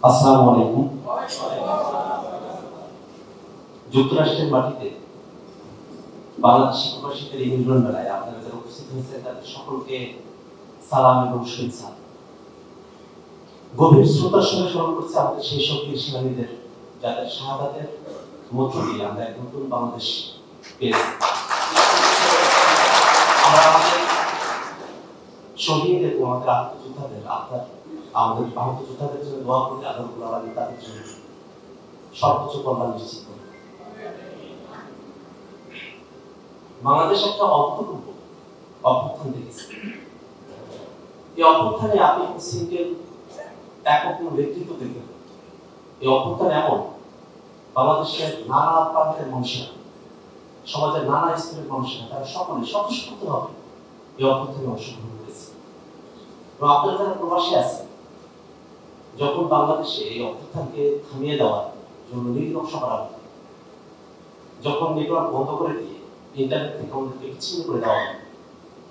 আসসালামু আলাইকুম। যুক্তরাষ্ট্রের মাটিতে বাংলাদেশি প্রবাসীদের এই মিলন মেলায় আপনারা যারা উপস্থিত হয়েছেন তাদের সকলকে সালাম এবং শুভেচ্ছা। গভীর শ্রদ্ধার সঙ্গে স্মরণ করছি আমাদের সেই সব বীর সেনানীদের যাদের শাহাদাতের মধ্য দিয়ে আমরা এক নতুন বাংলাদেশ পেয়েছি। আমরা আমাদের শহীদ এবং আমাদের আত্মযোদ্ধাদের আমাদের আহত যোদ্ধাদের জন্য দোয়া করি, আল্লাহ রাব্বুল আলামিন তাদের জন্য সর্বোচ্চ কল্যাণ নিশ্চিত করেন। বাংলাদেশ একটা অভূতপূর্ব অভ্যুত্থান দেখেছে। এই অভ্যুত্থানে আপনি সিঙ্গেল একক নেতৃত্ব দেখবেন। এই অভ্যুত্থান এমন বাংলাদেশের নানা প্রান্তের মানুষেরা, সমাজের নানা স্তরের মানুষেরা, তারা সকলে স্বতঃস্ফূর্তভাবে এই অভ্যুত্থানে অংশগ্রহণ করেছে। এবং আপনারা যারা প্রবাসী আছেন, যখন বাংলাদেশে এই অভ্যুত্থানকে থামিয়ে দেওয়ার জন্য নির্লক্ষ্য করা হতো, যখন নেটওয়ার্ক বন্ধ করে দিয়ে ইন্টারনেট থেকে আমাদেরকে বিচ্ছিন্ন করে দেওয়া হয়,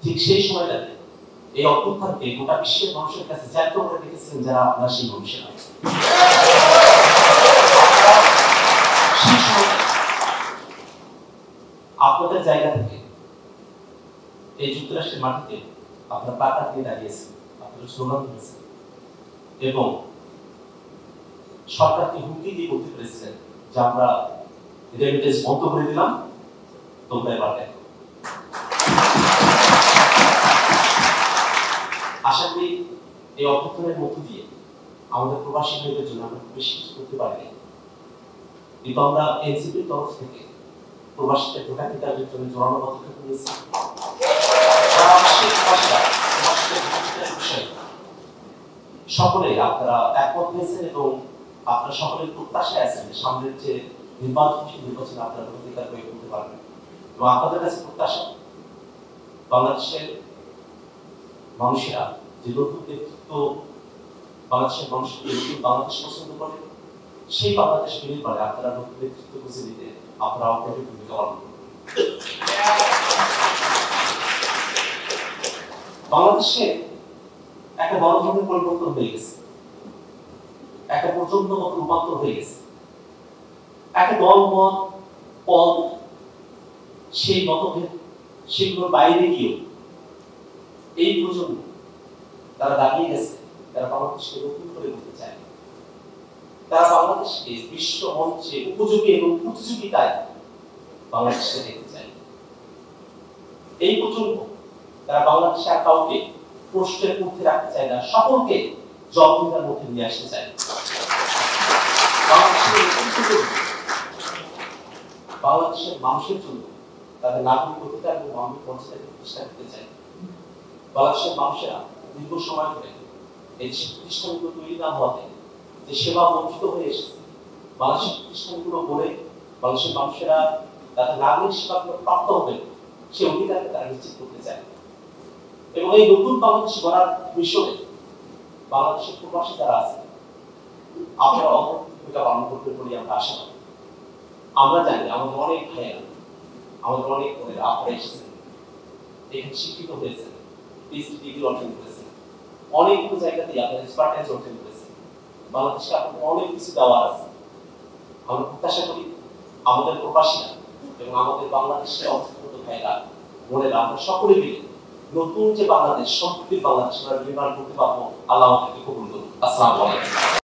ঠিক সেই সময়টাতে এই অভ্যুত্থানকে গোটা বিশ্বের মানুষের কাছে জ্যান্ত করে রেখেছিলেন যারা আপনারা সেই মানুষেরা। সেই সময় আপনাদের জায়গা থেকে এই যুক্তরাষ্ট্রের মাটিতে আপনারা প্লাকার্ড নিয়ে দাঁড়িয়েছেন, আপনারা স্লোগান দিয়েছেন এবং সরকারকে হুমকি দিয়ে বলতে পেরেছিলেন যে আমরা রেমিটেন্স বন্ধ করে দিলাম, তোমরা এবার দেখো। আশা করি এই অভ্যুত্থানের মধ্য দিয়ে আমাদের প্রবাসী ভাইদের জন্য আমরা খুব বেশি কিছু করতে পারিনি, কিন্তু আমরা এনসিপির তরফ থেকে প্রবাসীদের ভোটাধিকারের জন্য জোরালো পদক্ষেপ নিয়েছি। সকলে আপনারা একমত হয়েছেন এবং আপনারা সকলের প্রত্যাশায় আছেন যে সামনের যে নির্বাচনে আপনারা ভোটাধিকার প্রয়োগ করতে পারবেন। এবং আপনাদের কাছে প্রত্যাশা বাংলাদেশের মানুষেরা যে নতুন নেতৃত্ব, বাংলাদেশের মানুষ বাংলাদেশ পছন্দ করে, সেই বাংলাদেশ তৈরির পরে আপনারা নতুন নেতৃত্ব খুঁজে দিতে আপনারা আপনাদের ভূমিকা পালন করবেন। বাংলাদেশে একটা বড় ধরনের পরিবর্তন হয়ে গেছে, একটা প্রচন্ডগত রূপান্তর হয়ে গেছে। একটা দলমত পদ সেই মতভেদ সেগুলোর বাইরে গিয়েও এই প্রজন্ম তারা দাঁড়িয়ে গেছে, তারা বাংলাদেশকে নতুন করে করতে চায়, তারা বাংলাদেশকে বিশ্ব মঞ্চে উপযোগী এবং প্রতিযোগিতায় বাংলাদেশকে দেখতে চায়। এই প্রজন্ম তারা বাংলাদেশে আর কাউকে প্রশ্নের মধ্যে রাখতে চায় না, সকলকে জবাবদিহিতার মধ্যে নিয়ে আসতে চায়। বাংলাদেশের মানুষের জন্য তাদের নাগরিক অধিকার এবং মানবিক মর্যাদা প্রতিষ্ঠা করতে চায়। বাংলাদেশের মানুষেরা দীর্ঘ সময় ধরে এই প্রতিষ্ঠানগুলো তৈরি না হওয়াতে যে সেবা বঞ্চিত হয়ে এসেছে, বাংলাদেশের প্রতিষ্ঠানগুলো বলে বাংলাদেশের মানুষেরা তাদের নাগরিক সেবাগুলো প্রাপ্ত হবে সে অধিকারকে তারা নিশ্চিত করতে চায়। এবং এই নতুন বাংলাদেশ গড়ার মিশনে বাংলাদেশের প্রবাসী যারা আছে আপনারা ভূমিকা পালন করতে বলে আমরা আশা করি। আমরা জানি আমাদের অনেক ভাইয়েরা, আমাদের অনেক বোনেরা আপনারা এসেছেন, এখানে শিক্ষিত হয়েছেন, পিএইচডি ডিগ্রি অর্জন করেছেন, অনেকগুলো জায়গাতেই আপনারা এক্সপার্টাইজ অর্জন করেছেন। বাংলাদেশকে আপনাদের অনেক কিছু দেওয়ার আছে। আমরা প্রত্যাশা করি আমাদের প্রবাসীরা এবং আমাদের বাংলাদেশের অন্তর্ভুক্ত ভাইয়েরা বোনেরা আমরা সকলে মিলে নতুন যে বাংলাদেশ, সম্প্রীতির বাংলাদেশ আমরা নির্মাণ করতে পারবো। আল্লাহ আমাদেরকে কবুল করুন। আসসালামু আলাইকুম।